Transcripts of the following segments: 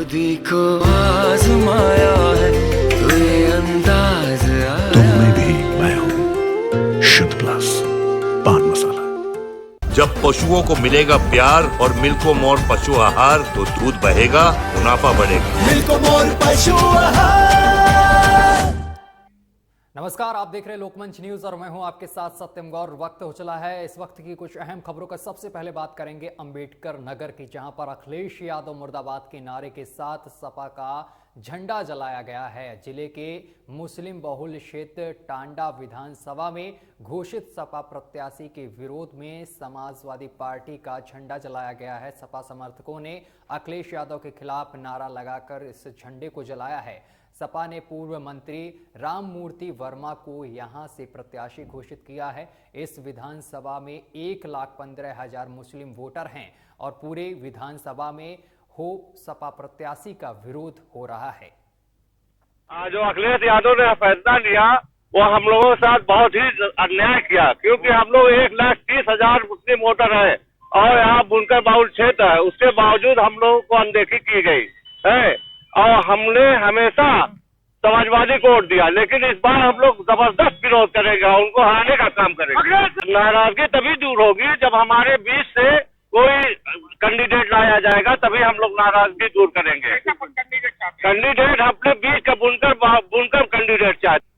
खुद ही को आजमाया है तो ये अंदाज आया। तुम में भी मैं हूँ शुद्ध प्लस पान मसाला। जब पशुओं को मिलेगा प्यार और मिल्को मोर पशु आहार तो दूध बहेगा, मुनाफा बढ़ेगा। मिल्को मोर पशु आहार। नमस्कार, आप देख रहे हैं लोकमंच न्यूज और मैं हूं आपके साथ सत्यम गौर। वक्त हो चला है इस वक्त की कुछ अहम खबरों का। सबसे पहले बात करेंगे अंबेडकर नगर की, जहां पर अखिलेश यादव मुर्दाबाद के नारे के साथ सपा का झंडा जलाया गया है। जिले के मुस्लिम बहुल क्षेत्र टांडा विधानसभा में घोषित सपा प्रत्याशी के विरोध में समाजवादी पार्टी का झंडा जलाया गया है। सपा समर्थकों ने अखिलेश यादव के खिलाफ नारा लगाकर इस झंडे को जलाया है। सपा ने पूर्व मंत्री राममूर्ति वर्मा को यहां से प्रत्याशी घोषित किया है। इस विधानसभा में 1,15,000 मुस्लिम वोटर हैं और पूरे विधानसभा में हो सपा प्रत्याशी का विरोध हो रहा है। जो अखिलेश यादव ने फैसला लिया वो हम लोगों के साथ बहुत ही अन्याय किया, क्योंकि हम लोग 1,30,000 मुस्लिम वोटर हैं और यहाँ बुनकर बाउल क्षेत्र है, उसके बावजूद हम लोगों को अनदेखी की गई है और हमने हमेशा समाजवादी को वोट दिया। लेकिन इस बार हम लोग जबरदस्त विरोध करेंगे और उनको हराने का काम करेंगे। नाराजगी तभी दूर होगी जब हमारे बीच से कोई कैंडिडेट लाया जाएगा, तभी हम लोग नाराजगी दूर करेंगे। कैंडिडेट अपने बीच का बुनकर कैंडिडेट चाहते।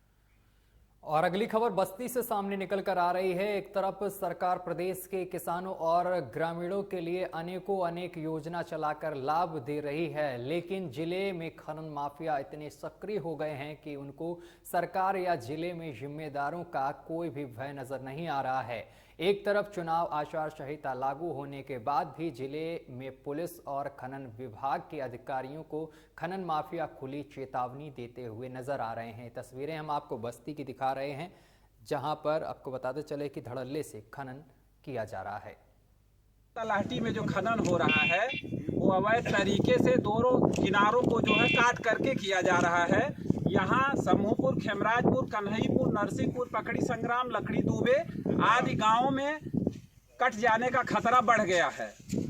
और अगली खबर बस्ती से सामने निकल कर आ रही है। एक तरफ सरकार प्रदेश के किसानों और ग्रामीणों के लिए अनेक योजना चलाकर लाभ दे रही है, लेकिन जिले में खनन माफिया इतने सक्रिय हो गए हैं कि उनको सरकार या जिले में जिम्मेदारों का कोई भी भय नजर नहीं आ रहा है। एक तरफ चुनाव आचार संहिता लागू होने के बाद भी जिले में पुलिस और खनन विभाग के अधिकारियों को खनन माफिया खुली चेतावनी देते हुए नजर आ रहे हैं। तस्वीरें हम आपको बस्ती की दिखा रहे हैं, जहां पर आपको बताते चले कि धड़ल्ले से खनन किया जा रहा है। तलहटी में जो खनन हो रहा है वो अवैध तरीके से दोनों किनारों को जो है काट करके किया जा रहा है। यहाँ समूहपुर, खेमराजपुर, कन्हईपुर, नरसिंहपुर, पकड़ी संग्राम, लकड़ी दूबे आदि गांवों में कट जाने का खतरा बढ़ गया है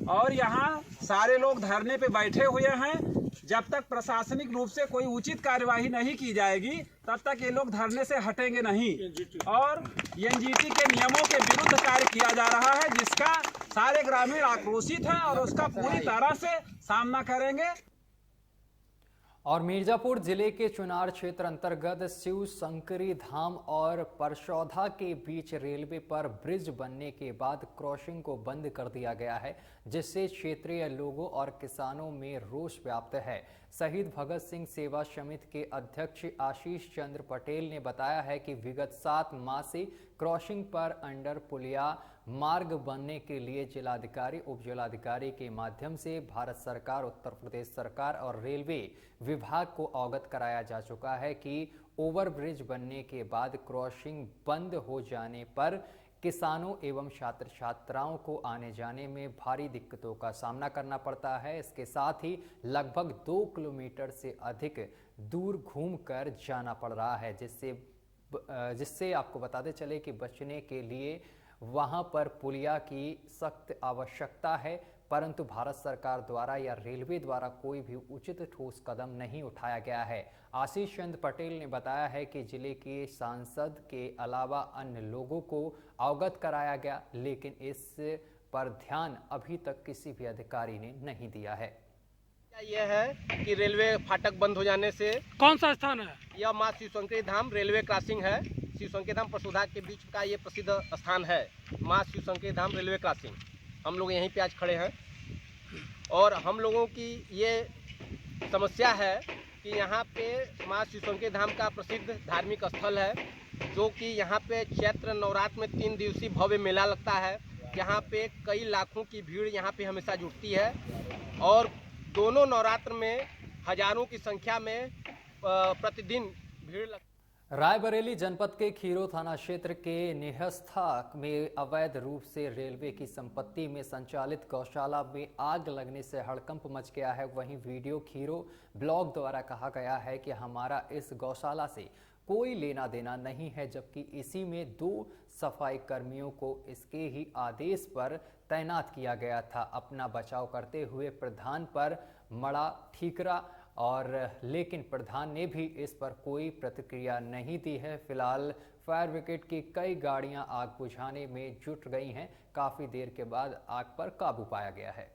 और यहाँ सारे लोग धरने पे बैठे हुए हैं। जब तक प्रशासनिक रूप से कोई उचित कार्यवाही नहीं की जाएगी तब तक ये लोग धरने से हटेंगे नहीं और एनजीटी के नियमों के विरुद्ध कार्य किया जा रहा है, जिसका सारे ग्रामीण आक्रोशित हैं और उसका पूरी तरह से सामना करेंगे। और मिर्जापुर जिले के चुनार क्षेत्र अंतर्गत शिव शंकरी धाम और परशौधा के बीच रेलवे पर ब्रिज बनने के बाद क्रॉसिंग को बंद कर दिया गया है, जिससे क्षेत्रीय लोगों और किसानों में रोष व्याप्त है। शहीद भगत सिंह सेवा समिति के अध्यक्ष आशीष चंद्र पटेल ने बताया है कि विगत 7 माह से क्रॉसिंग पर अंडर पुलिया मार्ग बनने के लिए जिलाधिकारी, उप जिलाधिकारी के माध्यम से भारत सरकार, उत्तर प्रदेश सरकार और रेलवे विभाग को अवगत कराया जा चुका है कि ओवरब्रिज बनने के बाद क्रॉसिंग बंद हो जाने पर किसानों एवं छात्र छात्राओं को आने जाने में भारी दिक्कतों का सामना करना पड़ता है। इसके साथ ही लगभग 2 किलोमीटर से अधिक दूर घूमकर जाना पड़ रहा है, जिससे आपको बताते चले कि बचने के लिए वहां पर पुलिया की सख्त आवश्यकता है, परंतु भारत सरकार द्वारा या रेलवे द्वारा कोई भी उचित ठोस कदम नहीं उठाया गया है। आशीष चंद्र पटेल ने बताया है कि जिले के सांसद के अलावा अन्य लोगों को अवगत कराया गया, लेकिन इस पर ध्यान अभी तक किसी भी अधिकारी ने नहीं दिया है। यह है कि रेलवे फाटक बंद हो जाने से कौन सा स्थान है? यह माँ शिव शंकरी धाम रेलवे क्रॉसिंग है। शिव शंकरी धाम परशुधा के बीच का ये प्रसिद्ध स्थान है, माँ शिव शंकरी धाम रेलवे क्रॉसिंग। हम लोग यहीं पे आज खड़े हैं और हम लोगों की ये समस्या है कि यहाँ पे माँ शिव शंकरी धाम का प्रसिद्ध धार्मिक स्थल है, जो कि यहाँ पे चैत्र नवरात्र में 3 दिवसीय भव्य मेला लगता है। यहाँ पे कई लाखों की भीड़ यहाँ पे हमेशा जुटती है और दोनों नवरात्र में हजारों की संख्या में प्रतिदिन भीड़ लगती है। रायबरेली जनपद के खीरो थाना क्षेत्र के निहस्था में अवैध रूप से रेलवे की संपत्ति में संचालित गौशाला में आग लगने से हड़कंप मच गया है। वहीं वीडियो खीरो ब्लॉग द्वारा कहा गया है कि हमारा इस गौशाला से कोई लेना देना नहीं है, जबकि इसी में 2 सफाई कर्मियों को इसके ही आदेश पर तैनात किया गया था। अपना बचाव करते हुए प्रधान पर मड़ा ठीकरा और लेकिन प्रधान ने भी इस पर कोई प्रतिक्रिया नहीं दी है। फिलहाल फायर ब्रिगेड की कई गाड़ियां आग बुझाने में जुट गई हैं। काफी देर के बाद आग पर काबू पाया गया है।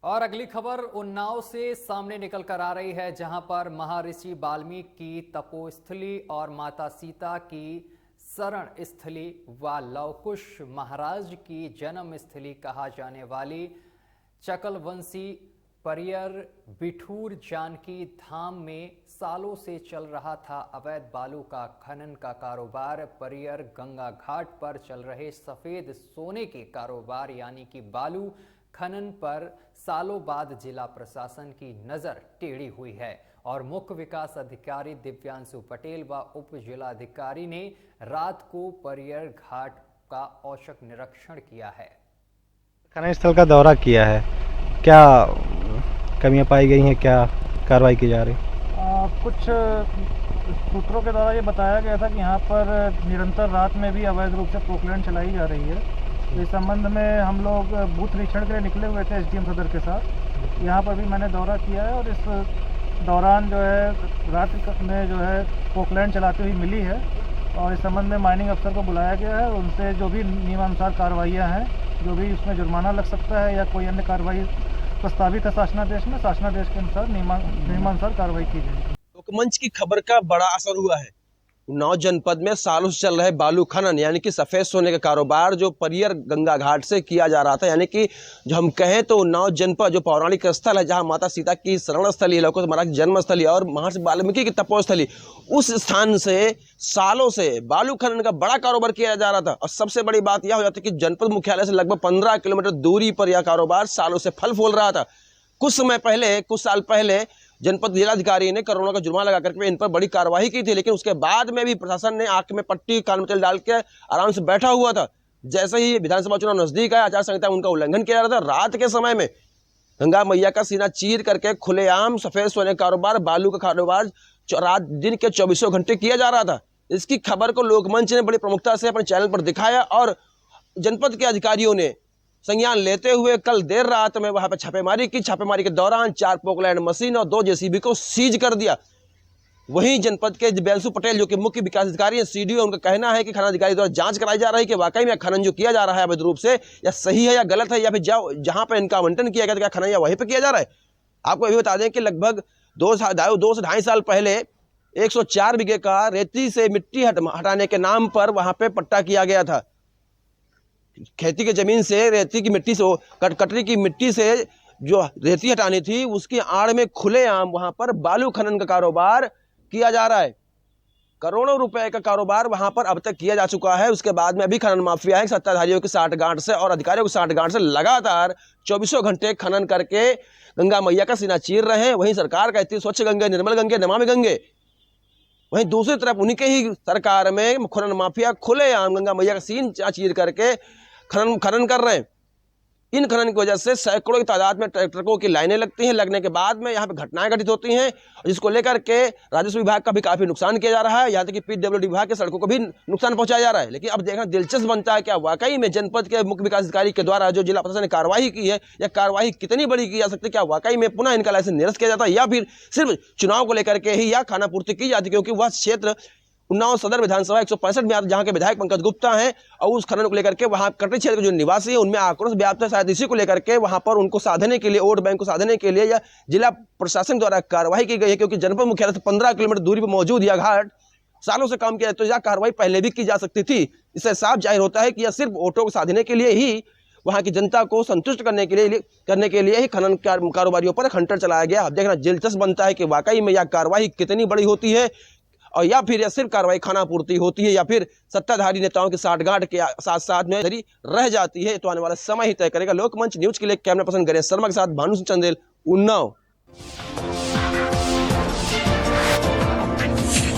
और अगली खबर उन्नाव से सामने निकल कर आ रही है, जहां पर महर्षि वाल्मीकि की तपोस्थली और माता सीता की शरण स्थली व लवकुश महाराज की जन्म स्थली कहा जाने वाली चकलवंशी परियर बिठूर जानकी धाम में सालों से चल रहा था अवैध बालू का खनन का कारोबार। परियर गंगा घाट पर चल रहे सफेद सोने के कारोबार यानी कि बालू खनन पर सालों बाद जिला प्रशासन की नजर टेढ़ी हुई है और मुख्य विकास अधिकारी दिव्यांशु पटेल व उप जिलाधिकारी ने रात को परियर घाट का औचक निरीक्षण किया है। खनन स्थल का दौरा किया है, क्या कमियां पाई गई हैं, क्या कार्रवाई की जा रही? कुछ सूत्रों के द्वारा ये बताया गया था कि यहाँ पर निरंतर रात में भी अवैध रूप से पोकलैंड चलाई जा रही है। इस संबंध में हम लोग बूथ निरीक्षण के लिए निकले हुए थे एसडीएम सदर के साथ। यहाँ पर भी मैंने दौरा किया है और इस दौरान जो है रात में जो है पोकलैंड चलाती हुई मिली है और इस संबंध में माइनिंग अफसर को बुलाया गया है। उनसे जो भी नियमानुसार कार्रवाइयाँ हैं, जो भी उसमें जुर्माना लग सकता है या कोई अन्य कार्रवाई प्रस्तावित है शासनादेश में, शासनादेश के अनुसार नियमानुसार कार्रवाई की जाएगी। लोकमंच की खबर का बड़ा असर हुआ है। उन्नाव जनपद में सालों से चल रहे बालू खनन यानी कि सफेद सोने का कारोबार जो परियर गंगा घाट से किया जा रहा था, यानी कि जो हम कहें तो उन्नाव जनपद जो पौराणिक स्थल है जहां माता सीता की शरण स्थली, लवकुश महाराज की जन्म स्थली और महर्षि वाल्मीकि की तपोस्थली, उस स्थान से सालों से बालू खनन का बड़ा कारोबार किया जा रहा था। और सबसे बड़ी बात यह हो जाती है कि जनपद मुख्यालय से लगभग 15 किलोमीटर दूरी पर यह कारोबार सालों से फल फूल रहा था। कुछ साल पहले जनपद जिलाधिकारी ने करोड़ों का जुर्माना लगा करके इन पर बड़ी कार्रवाई की थी, लेकिन उसके बाद में भी प्रशासन ने आंख में पट्टी कान में तेल डाल के आराम से बैठा हुआ था। जैसे ही विधानसभा चुनाव नजदीक आया, आचार संहिता उनका उल्लंघन किया जा रहा था। रात के समय में गंगा मैया का सीना चीर करके खुलेआम सफेद सोने कारोबार, बालू का कारोबार रात दिन के 24 घंटे किया जा रहा था। इसकी खबर को लोकमंच ने बड़ी प्रमुखता से अपने चैनल पर दिखाया और जनपद के अधिकारियों ने संज्ञान लेते हुए कल देर रात में वहां पर छापेमारी की। छापेमारी के दौरान 4 पोकलैंड मशीन और 2 जेसीबी को सीज कर दिया। वहीं जनपद के दिव्यांशु पटेल जो कि मुख्य विकास अधिकारी हैं, सीडीओ, उनका कहना है कि खनन अधिकारी द्वारा जांच कराई जा रही है कि वाकई में खनन जो किया जा रहा है अवैध रूप से या सही है या गलत है, या फिर जहां पर इनका आवंटन किया गया था क्या खनन या वहीं पर किया जा रहा है। आपको ये बता दें कि लगभग 2 से 2.5 साल पहले 104 बीघे का रेती से मिट्टी हटाने के नाम पर वहां पे पट्टा किया गया था। खेती की जमीन से रेती की मिट्टी से कटरी की मिट्टी से जो रेती हटानी थी उसकी आड़ में खुलेआम वहां पर बालू खनन का कारोबार किया जा रहा है। करोड़ों रुपए का कारोबार वहां पर अब तक किया जा चुका है। उसके बाद में अभी खनन माफिया है सत्ताधारियों की साठगांठ से और अधिकारियों की साठगांठ से लगातार 24 घंटे खनन करके गंगा मैया का सीना चीर रहे हैं। वहीं सरकार कहती है स्वच्छ गंगे, निर्मल गंगे, नमामि गंगे, वहीं दूसरी तरफ उन्हीं के ही सरकार में खनन माफिया खुलेआम गंगा मैया का सीना चीर करके खनन कर रहे हैं। इन खनन की वजह से सैकड़ों की तादाद में ट्रकों की लाइनें लगती हैं। लगने के बाद में यहाँ पे घटनाएं घटित होती हैं, जिसको लेकर के राजस्व विभाग का भी काफी नुकसान किया जा रहा है। यहाँ तक कि पीडब्ल्यूडी विभाग के सड़कों को भी नुकसान पहुंचाया जा रहा है। लेकिन अब देखना दिलचस्प बनता है क्या वाकई में जनपद के मुख्य विकास अधिकारी के द्वारा जो जिला प्रशासन ने कार्रवाई की है, या कार्रवाई कितनी बड़ी की जा सकती है, क्या वाकई में पुनः इनका लाइसेंस निरस्त किया जाता है या फिर सिर्फ चुनाव को लेकर के ही या खाना पूर्ति की जाती है। क्योंकि वह क्षेत्र उन्नाव सदर विधानसभा 165 में आता, जहां के विधायक पंकज गुप्ता हैं और उस खनन को लेकर के वहां कटरी क्षेत्र के जो निवासी हैं उनमें आक्रोश व्याप्त है। शायद इसी को लेकर के वहां पर उनको साधने के लिए, वोट बैंक को साधने के लिए या जिला प्रशासन द्वारा कार्रवाई की गई है। क्योंकि जनपद मुख्यालय से 15 किलोमीटर दूरी पर मौजूद यह घाट सालों से काम किया तो यह कार्रवाई पहले भी की जा सकती थी। इससे साफ जाहिर होता है कि यह सिर्फ वोटों को साधने के लिए ही, वहां की जनता को संतुष्ट करने के लिए ही खनन कारोबारियों पर खंटर चलाया गया। अब देखना दिलचस्प बनता है कि वाकई में यह कार्रवाई कितनी बड़ी होती है और या फिर यह सिर्फ कार्रवाई खाना पूर्ति होती है या फिर सत्ताधारी नेताओं की साठगांठ के साथ साथ में रह जाती है। तो आने वाला समय ही तय करेगा। लोकमंच न्यूज के लिए कैमरा पर्सन गणेश शर्मा के साथ भानु सिंह चंदेल, उन्नाव।